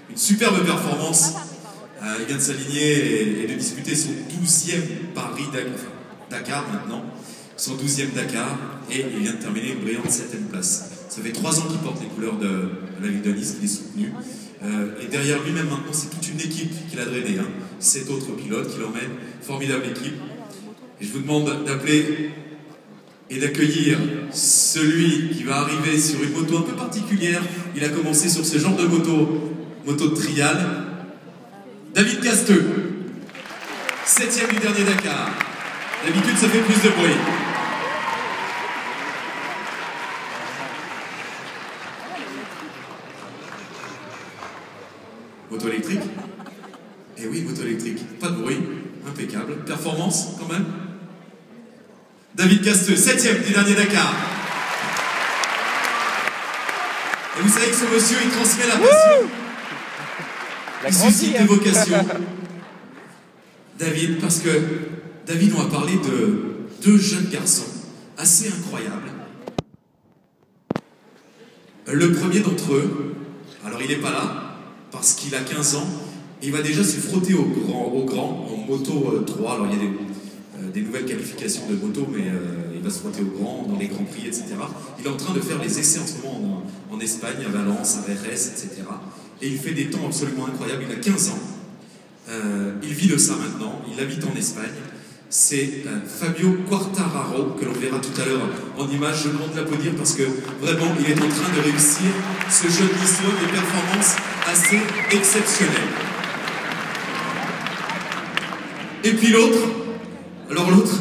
une superbe performance. Il vient de s'aligner et de disputer son 12e Dakar maintenant, son 12e Dakar, et il vient de terminer une brillante 7e place. Ça fait 3 ans qu'il porte les couleurs de la ville de Nice, qu'il est soutenu. Et derrière lui-même maintenant, c'est toute une équipe qu'il a drainée, hein. 7 autres pilotes qui l'emmènent, formidable équipe. Et je vous demande d'appeler et d'accueillir celui qui va arriver sur une moto un peu particulière. Il a commencé sur ce genre de moto de trial. David Casteux, 7e du dernier Dakar. D'habitude, ça fait plus de bruit. Moto électrique? Eh oui, moto électrique. Pas de bruit, impeccable. Performance, quand même. David Casteux, 7e du dernier Dakar. Et vous savez que ce monsieur, il transmet la passion. Il suscite des vocations. David, parce que David, on va parler de 2 jeunes garçons assez incroyables. Le premier d'entre eux, alors il n'est pas là, parce qu'il a 15 ans, et il va déjà se frotter au grand en moto 3. Alors il y a des nouvelles qualifications de moto, mais il va se frotter au grand dans les grands prix, etc. Il est en train de faire les essais en ce moment en Espagne, à Valence, à Jerez, etc. Et il fait des temps absolument incroyables. Il a 15 ans. Il vit de ça maintenant. Il habite en Espagne. C'est Fabio Quartararo, que l'on verra tout à l'heure en image. Je demande de l'applaudir parce que vraiment, il est en train de réussir ce jeune lycéen, des performances assez exceptionnelles. Et puis l'autre, alors l'autre,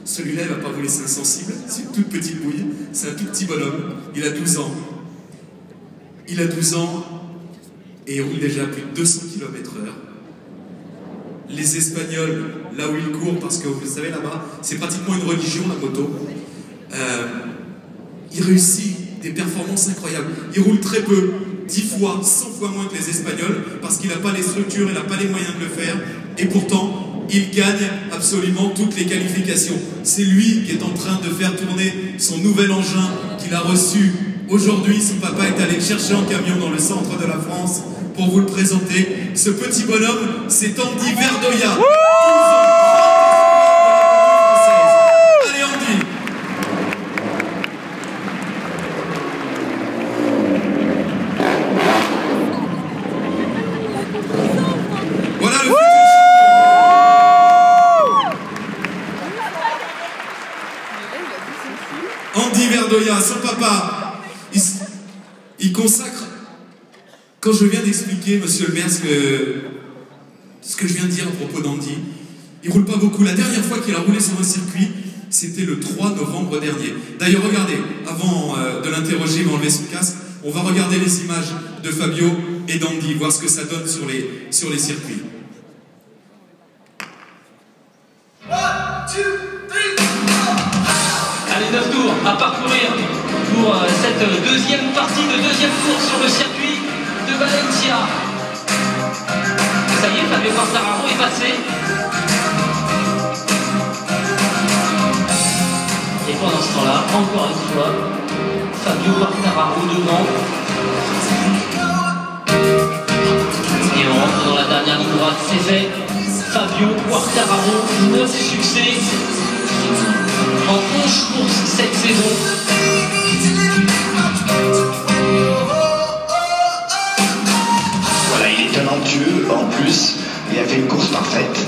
celui-là, il ne va pas vous laisser insensible. C'est une toute petite bouille. C'est un tout petit bonhomme. Il a 12 ans. Il a 12 ans et il roule déjà à plus de 200 km/h. Les Espagnols, là où ils courent, parce que vous savez, là-bas, c'est pratiquement une religion, la moto. Il réussit des performances incroyables. Il roule très peu, 10 fois, 100 fois moins que les Espagnols, parce qu'il n'a pas les structures, il n'a pas les moyens de le faire, et pourtant, il gagne absolument toutes les qualifications. C'est lui qui est en train de faire tourner son nouvel engin qu'il a reçu aujourd'hui. Son papa est allé le chercher en camion dans le centre de la France pour vous le présenter. Ce petit bonhomme, c'est Andy Verdoya. Allez Andy. Voilà le futur champion. Andy Verdoya, son papa, il consacre. Quand je viens d'expliquer, monsieur le maire, ce que je viens de dire à propos d'Andy, il ne roule pas beaucoup. La dernière fois qu'il a roulé sur un circuit, c'était le 3 novembre dernier. D'ailleurs, regardez, avant de l'interroger, il va enlever son casque, on va regarder les images de Fabio et d'Andy, voir ce que ça donne sur les circuits. 1, 2, 3, allez, 9 tours à parcourir pour cette deuxième partie de deuxième course sur le circuit de Valencia. Ça y est, Fabio Quartararo est passé. Et pendant ce temps-là, encore une fois, Fabio Quartararo devant. Et on rentre dans la dernière ligne droite, c'est fait. Fabio Quartararo, 9 succès en 11 courses cette saison. Talentueux, en plus, il a fait une course parfaite.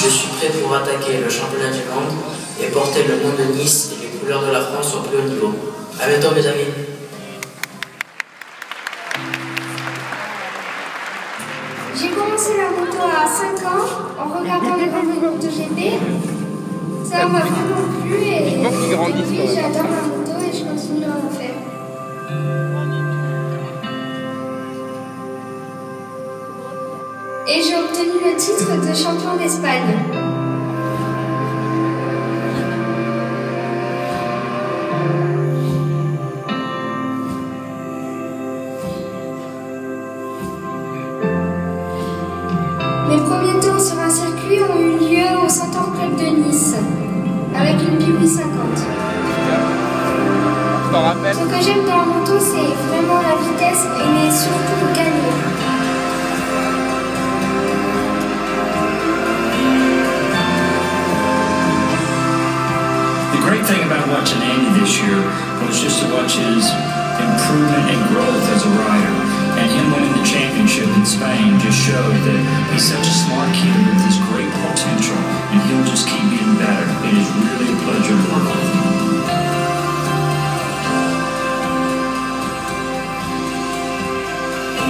Je suis prêt pour attaquer le championnat du monde et porter le nom de Nice et les couleurs de la France au plus haut niveau. À bientôt mes amis. J'ai commencé la moto à 5 ans en regardant les grandes vidéos de GP. Ça m'a vraiment plu et depuis j'adore la moto et je continue à en faire. Et j'ai obtenu le titre de champion d'Espagne. Mes premiers tours sur un circuit ont eu lieu au Centre j'aime dans la moto, c'est vraiment la vitesse, mais surtout gagner. The great thing about watching Andy this year was just to watch his improvement and growth as a rider. And him winning the championship in Spain just showed that he's such a smart kid with this great potential, and he'll just keep getting better. It is really a pleasure to work with him.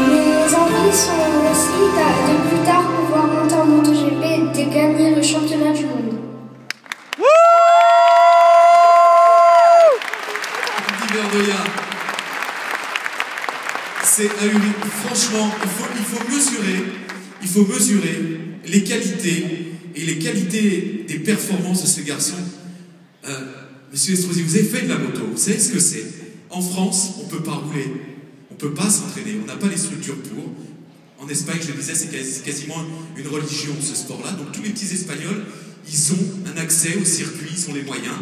Mes envies sont aussi de plus tard pouvoir monter en MotoGP et de gagner le championnat du monde. C'est ahurissant. Franchement, il faut mesurer les qualités des performances de ce garçon. Monsieur Estrosi, vous avez fait de la moto, vous savez ce que c'est. En France, on ne peut pas rouler, on ne peut pas s'entraîner, on n'a pas les structures pour. En Espagne, je le disais, c'est quasiment une religion ce sport-là. Donc tous les petits Espagnols, ils ont un accès au circuit, ils ont les moyens.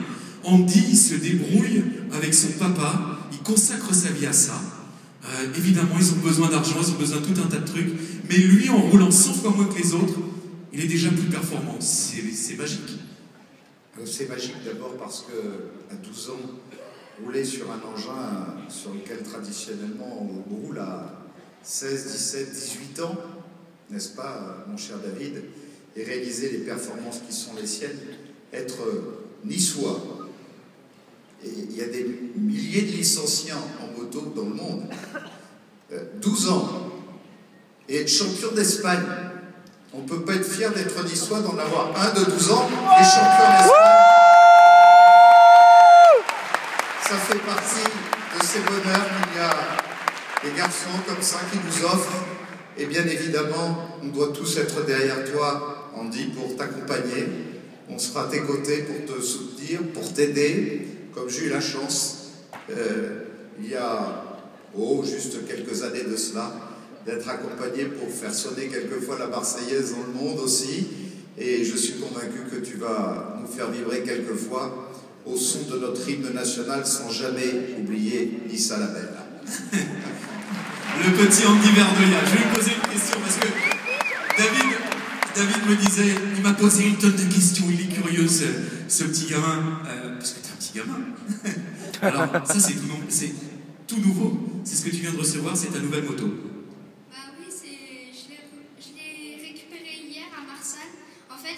Andy se débrouille avec son papa, il consacre sa vie à ça. Évidemment, ils ont besoin d'argent, ils ont besoin de tout un tas de trucs, mais lui, en roulant 100 fois moins que les autres, il est déjà plus performant. C'est magique. C'est magique d'abord parce que à 12 ans, rouler sur un engin sur lequel traditionnellement on roule à 16, 17, 18 ans, n'est-ce pas, mon cher David, et réaliser les performances qui sont les siennes, être niçois. Et il y a des milliers de licenciés en moto dans le monde. 12 ans. Et être champion d'Espagne. On ne peut pas être fier d'être niçois, d'en avoir un de 12 ans et champion d'Espagne. Ça fait partie de ces bonheurs qu'il y a des garçons comme ça qui nous offrent. Et bien évidemment, on doit tous être derrière toi, Andy, pour t'accompagner. On sera à tes côtés pour te soutenir, pour t'aider. Comme j'ai eu la chance, il y a juste quelques années de cela, d'être accompagné pour faire sonner quelquefois la Marseillaise dans le monde aussi. Et je suis convaincu que tu vas nous faire vibrer quelquefois au son de notre hymne national sans jamais oublier Issa la Belle. Le petit Andy Verdoya. Je vais lui poser une question parce que David me disait, il m'a posé une tonne de questions, il est curieux ce petit gamin. Parce que t'es un petit gamin. Alors, ça c'est tout nouveau. C'est ce que tu viens de recevoir, c'est ta nouvelle moto. Bah oui, je l'ai récupéré hier à Marseille. En fait,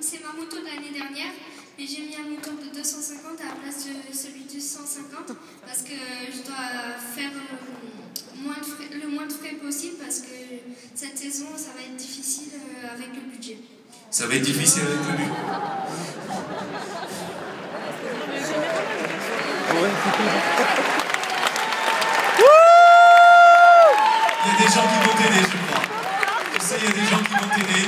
c'est ma moto de l'année dernière, mais j'ai mis un moteur de 250 à la place de celui de 150 parce que je dois faire le moins de frais possible parce que cette saison, ça va être difficile avec le budget. Ça va être difficile avec le budget. Il y a des gens qui vont t'aider, je crois. Je sais, il y a des gens qui vont t'aider.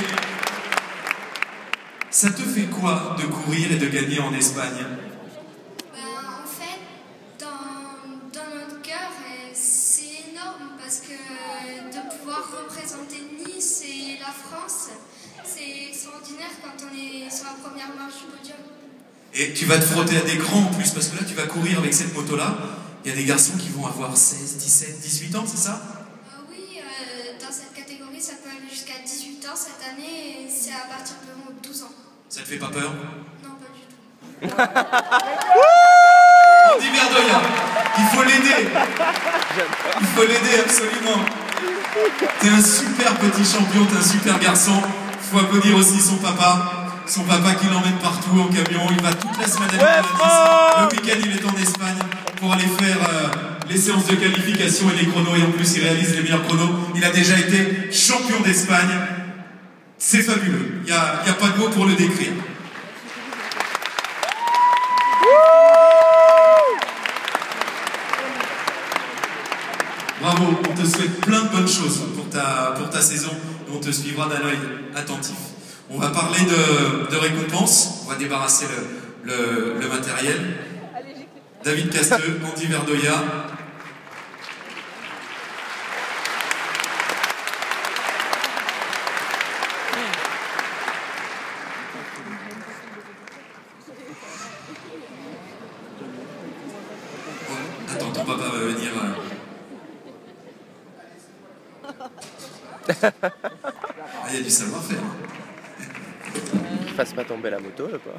Ça te fait quoi de courir et de gagner en Espagne? En fait, dans notre cœur, c'est énorme parce que de pouvoir représenter Nice et la France, c'est extraordinaire quand on est sur la première marche du podium. Et tu vas te frotter à des grands en plus, parce que là, tu vas courir avec cette moto-là. Il y a des garçons qui vont avoir 16, 17, 18 ans, c'est ça? Oui, dans cette catégorie, ça peut aller jusqu'à 18 ans cette année, et c'est à partir de 12 ans. Ça te fait pas peur? Non, pas du tout. Andy Verdoya, il faut l'aider. Il faut l'aider, absolument. T'es un super petit champion, t'es un super garçon. Il faut applaudir aussi son papa. Son papa qui l'emmène partout en camion, il va toute la semaine à Nice. Le week-end, il est en Espagne pour aller faire les séances de qualification et les chronos. Et en plus, il réalise les meilleurs chronos. Il a déjà été champion d'Espagne. C'est fabuleux. Il n'y a pas de mots pour le décrire. Bravo, on te souhaite plein de bonnes choses pour ta saison. On te suivra d'un œil attentif. On va parler de récompenses, on va débarrasser le matériel. David Casteux, Andy Verdoya. grand-papa va venir. Ah, il y a du savoir-faire. Qu'il fasse pas tomber la moto, là, quoi.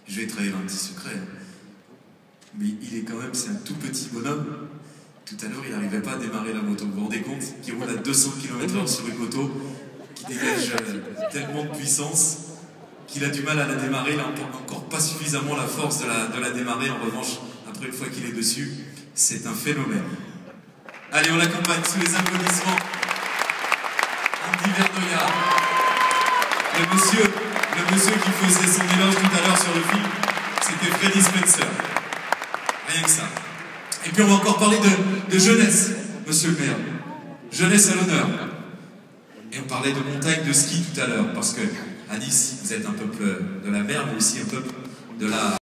Je vais trahir un petit secret. Mais il est quand même, c'est un tout petit bonhomme. Tout à l'heure, il n'arrivait pas à démarrer la moto. Vous vous rendez compte? Qui roule à 200 km/h sur une moto, qui dégage tellement de puissance qu'il a du mal à la démarrer. Il n'a encore pas suffisamment la force de la démarrer. En revanche, après une fois qu'il est dessus, c'est un phénomène. Allez, on l'accompagne sous les applaudissements. Andy Verdoya, le monsieur qui faisait son éloge tout à l'heure sur le film, c'était Freddy Spencer. Rien que ça. Et puis on va encore parler de jeunesse, monsieur le maire. Jeunesse à l'honneur. Et on parlait de montagne, de ski tout à l'heure, parce que à Nice, vous êtes un peuple de la mer, mais aussi un peuple de la...